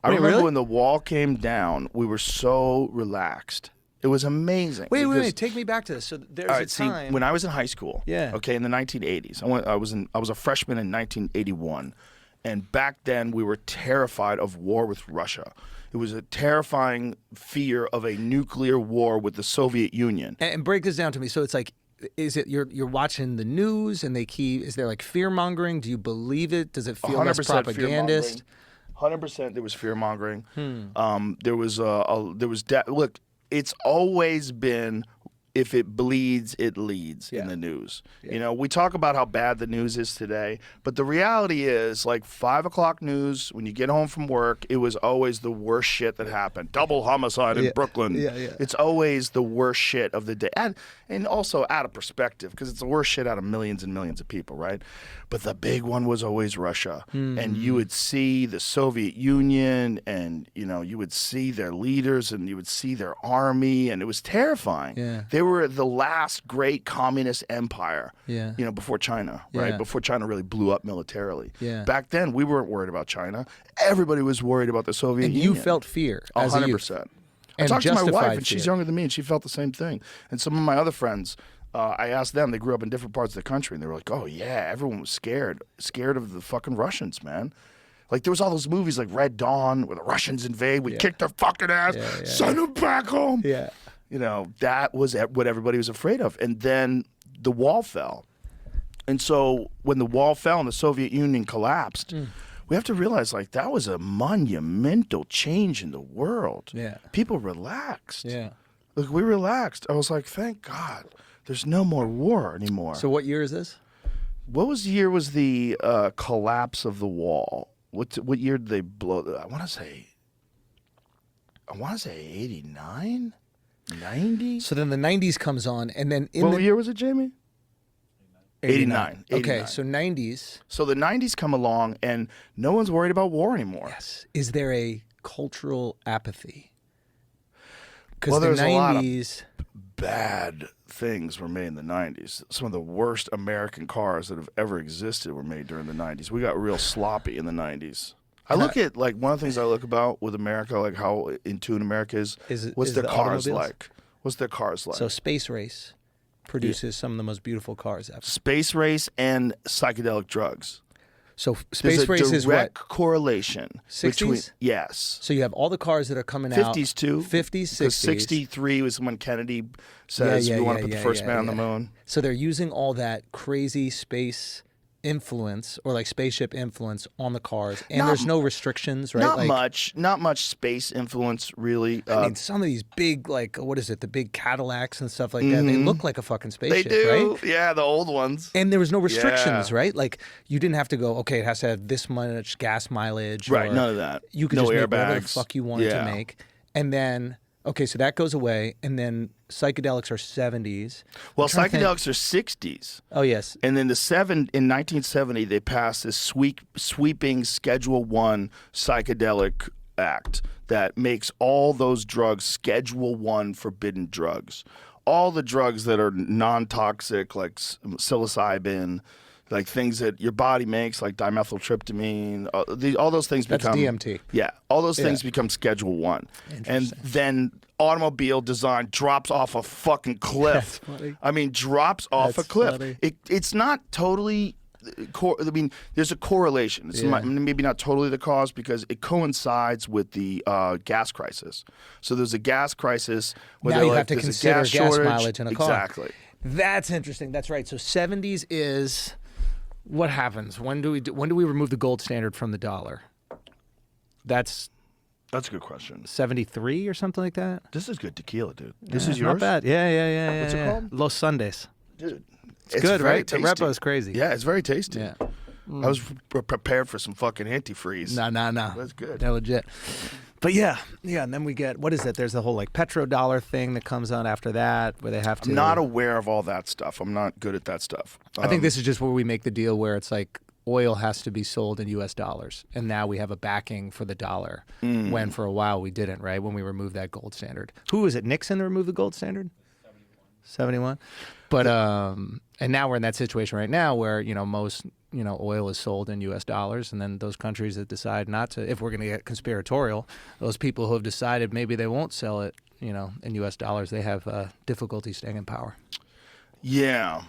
I remember really? when the wall came down, we were so relaxed. It was amazing. Wait. Take me back to this. So there's a time. When I was in high school, Yeah. okay, in the 1980s, I was a freshman in 1981, and back then we were terrified of war with Russia. It was a terrifying fear of a nuclear war with the Soviet Union. And break this down to me. So it's like, is it you're watching the news and is there like fear mongering? Do you believe it? Does it feel less propagandist? 100% there was fear mongering. Look, it's always been, if it bleeds, it leads in the news. Yeah. You know, we talk about how bad the news is today, but the reality is, like 5 o'clock news, when you get home from work, it was always the worst shit that happened. Double homicide in Brooklyn. Yeah. It's always the worst shit of the day. And also out of perspective, because it's the worst shit out of millions and millions of people, right? But the big one was always Russia. And you would see the Soviet Union, and, you know, you would see their leaders, and you would see their army, and it was terrifying. Yeah. They were the last great communist empire, you know, before China, right? Yeah. Before China really blew up militarily. Yeah. Back then, we weren't worried about China. Everybody was worried about the Soviet Union. And you felt fear as a youth. 100%. I talked to my wife, and she's younger than me, and she felt the same thing. And some of my other friends, I asked them, they grew up in different parts of the country, and they were like, oh, yeah, everyone was scared of the fucking Russians, man. Like, there was all those movies like Red Dawn, where the Russians invade, we kick their fucking ass, send them back home. Yeah. You know, that was what everybody was afraid of. And then the wall fell. And so when the wall fell and the Soviet Union collapsed, we have to realize, like, that was a monumental change in the world. Yeah. People relaxed. Yeah. Look, we relaxed. I was like, thank God, there's no more war anymore. So what year is this? What year was the collapse of the wall? What year did they blow? I want to say 89? 90? So then the 90s comes on, and then what year was it, Jamie? 89. Okay, so 90s. So the 90s come along, and no one's worried about war anymore. Yes. Is there a cultural apathy? Because Well, the there's 90s. a lot of bad things were made in the 90s. Some of the worst American cars that have ever existed were made during the 90s. We got real sloppy in the 90s. I look at, like, one of the things I look about with America, like how in tune America is what's their cars like? What's their cars like? So Space Race produces some of the most beautiful cars ever. Space Race and psychedelic drugs. So Space Race is what? Direct correlation. 60s? Yes. So you have all the cars that are coming out. 50s too. 50s, 60s. Because 63 was when Kennedy says we want to put the first man on the moon. So they're using all that crazy space influence, or like spaceship influence, on the cars, and there's no restrictions, right? Not much space influence, really. I mean, some of these big, like, what is it, the big Cadillacs and stuff like that, they look like a fucking spaceship, they do, right? Yeah, the old ones. And there was no restrictions, right? Like, you didn't have to go, okay, it has to have this much gas mileage. Right, or none of that. You could no just make airbags. whatever the fuck you wanted to make. And then, okay, so that goes away, and then psychedelics are 70s. Well, psychedelics are 60s. Oh, yes. And then in 1970, they passed this sweeping Schedule 1 psychedelic act that makes all those drugs Schedule 1 forbidden drugs. All the drugs that are non-toxic, like psilocybin, like things that your body makes, like dimethyltryptamine, all those things become... That's DMT. Yeah, all those things become Schedule 1. And then automobile design drops off a fucking cliff. That's funny. I mean, drops off a cliff. Funny. It's not totally... I mean, there's a correlation. It's maybe not totally the cause, because it coincides with the gas crisis. So there's a gas crisis. Where now you like, have to consider gas mileage in a car. Exactly. That's interesting. That's right. So 70s is... What happens? When do we remove the gold standard from the dollar? That's a good question. 73 or something like that? This is good tequila, dude. This is yours? Not bad. Yeah. What's it called? Los Sundays. Dude. It's good, very right? tasty. The repo is crazy. Yeah, it's very tasty. Yeah. I was prepared for some fucking antifreeze. No. That's good. They're legit. But yeah, and then we get, what is it? There's the whole like petrodollar thing that comes on after that, where they have to... I'm not aware of all that stuff. I'm not good at that stuff. I think this is just where we make the deal where it's like oil has to be sold in U.S. dollars, and now we have a backing for the dollar, when for a while we didn't, right? When we removed that gold standard. Who was it, Nixon that removed the gold standard? 71. But and now we're in that situation right now where most oil is sold in U.S. dollars, and then those countries that decide not to, if we're going to get conspiratorial, those people who have decided maybe they won't sell it in U.S. dollars, they have difficulty staying in power. Yeah.